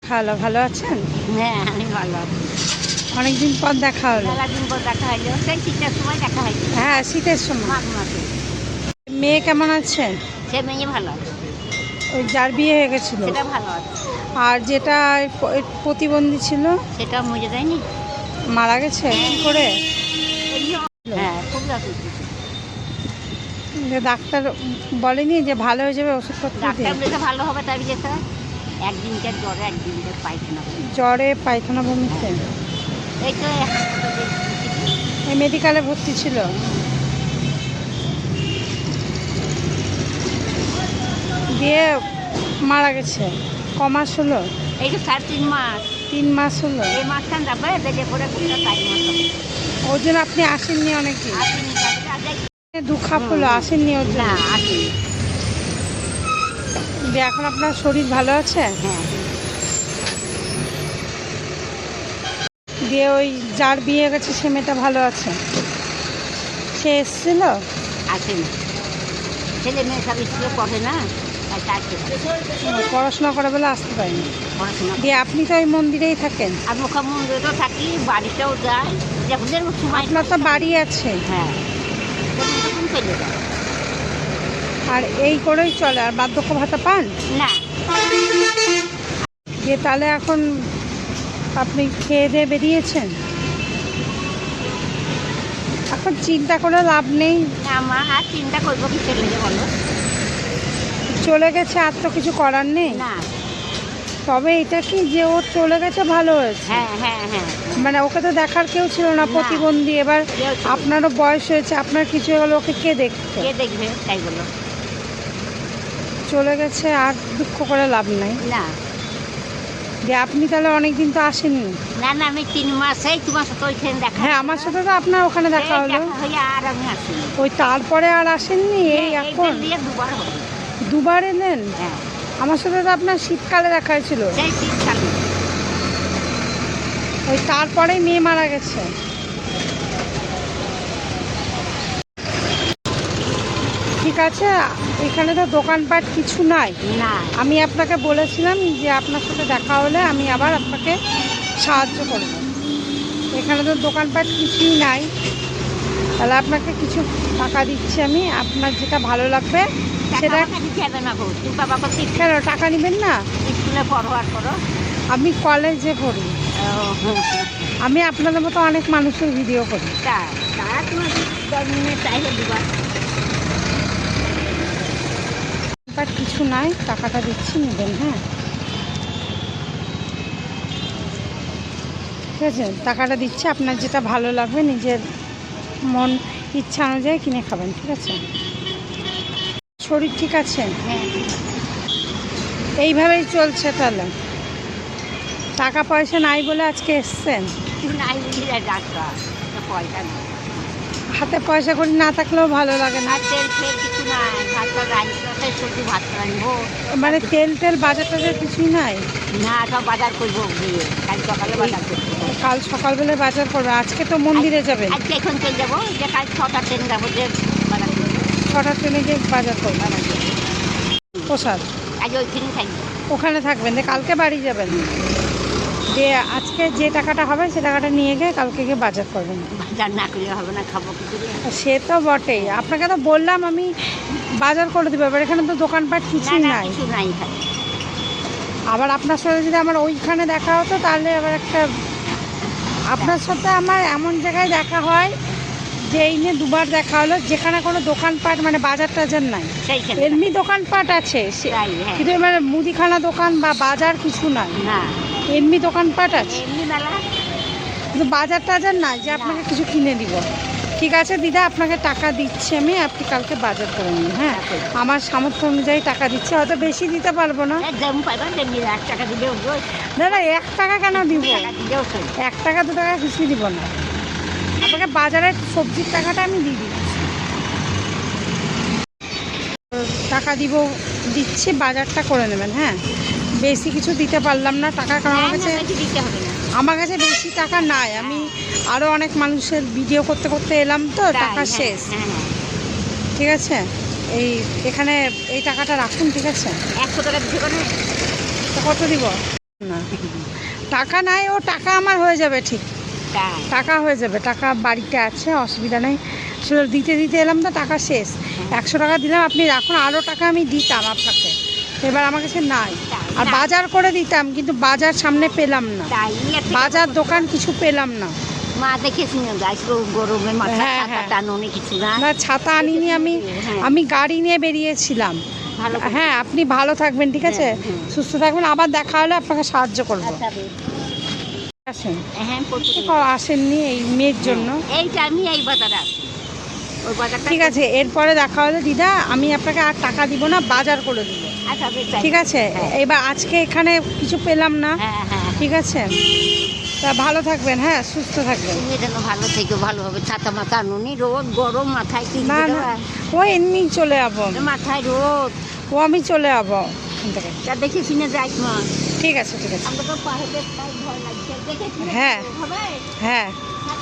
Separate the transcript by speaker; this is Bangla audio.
Speaker 1: হ্যালো, ভালো আছেন?
Speaker 2: হ্যাঁ, আমি ভালো আছি।
Speaker 1: অনেকদিন পর দেখা হলো।
Speaker 2: মেলাদিন পর দেখা হইলো। সেই শীতের সময় দেখা হয়েছে।
Speaker 1: হ্যাঁ, শীতের সময়।
Speaker 2: মাঘ মাসে।
Speaker 1: মেয়ে কেমন আছে?
Speaker 2: সে মেয়ে ভালো আছে।
Speaker 1: ওই যার বিয়ে হয়ে গেছিল
Speaker 2: সেটা ভালো আছে।
Speaker 1: আর যেটা প্রতিবন্ধী ছিল
Speaker 2: সেটা মরে যায়নি?
Speaker 1: মারা গেছে কি করে?
Speaker 2: হ্যাঁ, খুব অসুস্থ।
Speaker 1: যে ডাক্তার বলেনি যে ভালো হয়ে যাবে ওষুধপত্র দিয়ে?
Speaker 2: ডাক্তার বলেছে ভালো হবে, তাই যেতে একদিনকার জ্বরে একদিনকার পায়খানা বমি।
Speaker 1: জ্বরে পায়খানা বমিতে
Speaker 2: এই তো হাসপাতালে
Speaker 1: এই মেডিকেলে ভর্তি ছিল। দিয়ে মারা গেছে। ক মাস হলো?
Speaker 2: এই তো 3.5 মাস।
Speaker 1: 3 মাস হলো।
Speaker 2: এই মাসখান যাবে বেজে পড়ে ঘুরতে 4 মাস হবে।
Speaker 1: ওর জন্য আপনি আসেননি অনেকদিন?
Speaker 2: আসেনি, তারপরে আগে
Speaker 1: দুঃখাপ হলো, আসেননি ওর
Speaker 2: না
Speaker 1: জন্য?
Speaker 2: আসেনি।
Speaker 1: দিয়ে এখন আপনার শরীর ভালো আছে?
Speaker 2: হ্যাঁ।
Speaker 1: দিয়ে ওই যার বিয়ে গেছে সে মেয়েটা ভালো আছে? সে এসেছিল?
Speaker 2: আসেনি। ছেলে মেয়ে সব স্কুলে পড়ে না, তাই চাচ্ছে
Speaker 1: পড়াশোনা করে বলে আসতে পারেনি।
Speaker 2: পড়াশোনা।
Speaker 1: দিয়ে আপনি তো ওই মন্দিরেই থাকেন?
Speaker 2: আর মুখ্যমন্ত্রীতেও থাকি, বাড়িতেও যাই, যখন সময়।
Speaker 1: আপনার তো বাড়ি আছে।
Speaker 2: হ্যাঁ, যখন তখন চলে যায়।
Speaker 1: আর এই করেই চলে? আর বার্ধক্য ভাতা পান
Speaker 2: না।
Speaker 1: দিয়ে তাহলে এখন আপনি খেয়ে দিয়ে বেরিয়েছেন? এখন চিন্তা করে লাভ নেই।
Speaker 2: আমার আর চিন্তা করবো কি ছেলে বলো?
Speaker 1: চলে গেছে, আর তো কিছু করার নেই।
Speaker 2: না।
Speaker 1: তবে এটা কি যে ও চলে গেছে ভালো হয়েছে।
Speaker 2: হ্যাঁ হ্যাঁ হ্যাঁ।
Speaker 1: মানে ওকে তো দেখার কেউ ছিল না, প্রতিবন্ধী। এবার
Speaker 2: কেউ ছিল না।
Speaker 1: আপনারও বয়স হয়েছে, আপনার কিছু হলো, ওকে কে দেখবে?
Speaker 2: কে দেখবে তাই বলো?
Speaker 1: চলে গেছে, আর দুঃখ করে লাভ নাই।
Speaker 2: না
Speaker 1: যে আপনি তাহলে অনেকদিন তো আসেননি।
Speaker 2: না না, আমি 3 মাসেই তোমার সাথে ওইখানে দেখা।
Speaker 1: হ্যাঁ, আমার সাথে তো আপনার ওখানে দেখা হলো।
Speaker 2: হয়ে আর আমি আসিনি।
Speaker 1: ওই তারপরে আর আসেননি? এই এখন
Speaker 2: দিয়ে দুবার হবে।
Speaker 1: দুবার এলেন?
Speaker 2: হ্যাঁ।
Speaker 1: আমার সাথে তো আপনার শীতকালে দেখা হয়েছিল।
Speaker 2: সেই শীতকালে।
Speaker 1: ওই তারপরেই মেয়ে মারা গেছে। ঠিক আছে, এখানে তো দোকানপাট কিছু নাই।
Speaker 2: না।
Speaker 1: আমি আপনাকে বলেছিলাম যে আপনার সাথে দেখা হলে আমি আবার আপনাকে সাহায্য করব। এখানে তো দোকানপাট কিছুই নাই। তাহলে আপনাকে কিছু টাকা দিচ্ছি আমি, আপনার যেটা ভালো লাগবে সেটা।
Speaker 2: যাবে না গো, তুই বাবা করতে
Speaker 1: কেন টাকা নেবেন না?
Speaker 2: স্কুলে পড়ো আর করো।
Speaker 1: আমি কলেজে পড়ি। আমি আপনাদের মতো অনেক মানুষের ভিডিও করি।
Speaker 2: তা তোমার 10 মিনিট চাইলে দুবার।
Speaker 1: বাট কিছু নাই, টাকাটা দিচ্ছি, নেবেন। হ্যাঁ, ঠিক আছে, টাকাটা দিচ্ছি। আপনার যেটা ভালো লাগবে নিজের মন ইচ্ছা অনুযায়ী কিনে খাবেন, ঠিক আছে? শরীর ঠিক আছে?
Speaker 2: হ্যাঁ।
Speaker 1: এইভাবেই চলছে তাহলে? টাকা পয়সা নাই বলে আজকে এসছেন?
Speaker 2: নাই বুঝি ডাক্তার, পয়সা নেই।
Speaker 1: হাতে পয়সা করে না থাকলেও ভালো লাগে না।
Speaker 2: আর তেল ফেল কিছু নাই, ভাতটা রাঁধতে শুধু ভাত রাঁধবো।
Speaker 1: মানে তেল বাজার টাজার কিছুই নাই?
Speaker 2: না, সব বাজার করবো গিয়ে, কাল সকালে বাজার করবো।
Speaker 1: কাল সকালবেলায় বাজার করবে? আজকে তো মন্দিরে যাবেন।
Speaker 2: আজকে এখন চলে যাবো, যে কাল 6টা ট্রেন যাবো, যে বাজার করবো।
Speaker 1: 6টার ট্রেনে গিয়ে বাজার করবেন?
Speaker 2: বাজার করবো।
Speaker 1: প্রসাদ
Speaker 2: আজ ওইখানে থাকবো।
Speaker 1: ওখানে থাকবেন, দিয়ে কালকে বাড়ি যাবেন। দিয়ে আজকে যে টাকাটা হবে সে টাকাটা নিয়ে গিয়ে কালকে গিয়ে বাজার করবেন।
Speaker 2: বাজার না করলে হবে না, খাবো কি করে?
Speaker 1: সে তো বটেই, আপনাকে তো বললাম আমি বাজার করে দেবো। এবার এখানে তো দোকানপাট কিছুই
Speaker 2: না,
Speaker 1: নাই।
Speaker 2: কিছু নাই খালি।
Speaker 1: আবার আপনার সাথে যদি আমার ওইখানে দেখা হতো তাহলে আবার একটা, আপনার সাথে আমার এমন জায়গায় দেখা হয় যে এই নিয়ে দুবার দেখা হলো, যেখানে কোনো দোকানপাট মানে বাজার টাজার নাই।
Speaker 2: সেইখানে
Speaker 1: এমনি দোকানপাট আছে
Speaker 2: তাই, হ্যাঁ।
Speaker 1: কিন্তু মানে মুদিখানা দোকান বা বাজার কিছু নাই।
Speaker 2: না,
Speaker 1: এমনি দোকানপাট আছে
Speaker 2: এমনি মেলা।
Speaker 1: কিন্তু বাজার টাজার নাই যে আপনাকে কিছু কিনে দিব। ঠিক আছে দিদা, আপনাকে টাকা দিচ্ছি আমি, আপনি কালকে বাজার করে নিন। হ্যাঁ, আমার সামর্থ্য অনুযায়ী টাকা দিচ্ছি, হয়তো বেশি দিতে পারবো না।
Speaker 2: যেমন পাইবা তেমনি 1 টাকা দিলেও দোষ।
Speaker 1: দাদা 1 টাকা কেন দিব?
Speaker 2: দিলেও তো
Speaker 1: 1 টাকা 2 টাকা কিছুই দিব না। আপনাকে বাজারের সবজির টাকাটা আমি দিয়ে দিচ্ছি। টাকা দিচ্ছি, বাজারটা করে নেবেন। হ্যাঁ, বেশি কিছু দিতে পারলাম না টাকা, কারণ আমার কাছে
Speaker 2: দিতে হবে না।
Speaker 1: আমার কাছে বেশি টাকা নাই। আমি আরও অনেক মানুষের ভিডিও করতে করতে এলাম তো, টাকা শেষ। ঠিক আছে, এখানে এই টাকাটা রাখুন, ঠিক আছে?
Speaker 2: 100 টাকা দিতে পারে।
Speaker 1: তো কত দিব? না টাকা নাই, ও টাকা আমার হয়ে যাবে ঠিক,
Speaker 2: তাই
Speaker 1: টাকা হয়ে যাবে, টাকা বাড়িতে আছে, অসুবিধা নেই। আসলে দিতে দিতে এলাম তো, টাকা শেষ। 100 টাকা দিলাম, আপনি রাখুন, আরও টাকা আমি দিতাম আপনাকে, এবার আমার কাছে নাই। আর বাজার করে দিতাম, কিন্তু বাজার সামনে পেলাম না,
Speaker 2: তাই এতে
Speaker 1: বাজার দোকান কিছু পেলাম না।
Speaker 2: মা দেখেছি না গাছ গরমে মাথা
Speaker 1: হ্যাঁ,
Speaker 2: ছাতা
Speaker 1: হ্যাঁ।
Speaker 2: টানুনি কিছু না।
Speaker 1: না ছাতা আনিনি আমি,
Speaker 2: হ্যাঁ।
Speaker 1: আমি গাড়ি নিয়ে বেরিয়েছিলাম।
Speaker 2: ভালো করে-
Speaker 1: হ্যাঁ, আপনি ভালো থাকবেন, ঠিক আছে,
Speaker 2: হ্যাঁ, হ্যাঁ।
Speaker 1: সুস্থ থাকবেন, আবার দেখা হলে আপনাকে সাহায্য করবো।
Speaker 2: আচ্ছা বেশ।
Speaker 1: আসেন,
Speaker 2: হ্যাঁ প্রচুর।
Speaker 1: আসেননি এই মেয়ের জন্য।
Speaker 2: এইটা আমি এই বাজারে আছি, ওই বাজারটা
Speaker 1: ঠিক আছে, এরপরে দেখা হলে দিদা আমি আপনাকে আর টাকা দিব না, বাজার করে দিব,
Speaker 2: আচ্ছা বেশ তাই।
Speaker 1: ঠিক আছে।
Speaker 2: হ্যাঁ।
Speaker 1: এবার আজকে এখানে কিছু পেলাম না,
Speaker 2: হ্যাঁ হ্যাঁ
Speaker 1: ঠিক আছে, তা ভালো থাকবেন, হ্যাঁ সুস্থ থাকবেন।
Speaker 2: তুমি যেন ভালো থেকে ভালোভাবে ছাতা মাথা আনুনি, রোদ গরম মাথায় কি
Speaker 1: না না, ও এমনি চলে যাবো,
Speaker 2: মাথায় রোদ।
Speaker 1: ও আমি চলে যাবো এখান থেকে।
Speaker 2: তা দেখে শুনে যাই মা,
Speaker 1: ঠিক আছে, ঠিক আছে,
Speaker 2: আমরা তো পাহাড়ে তাই ভয় লাগছে, দেখে শুনে
Speaker 1: হ্যাঁ।
Speaker 2: হবে।
Speaker 1: হ্যাঁ।
Speaker 2: ছাতা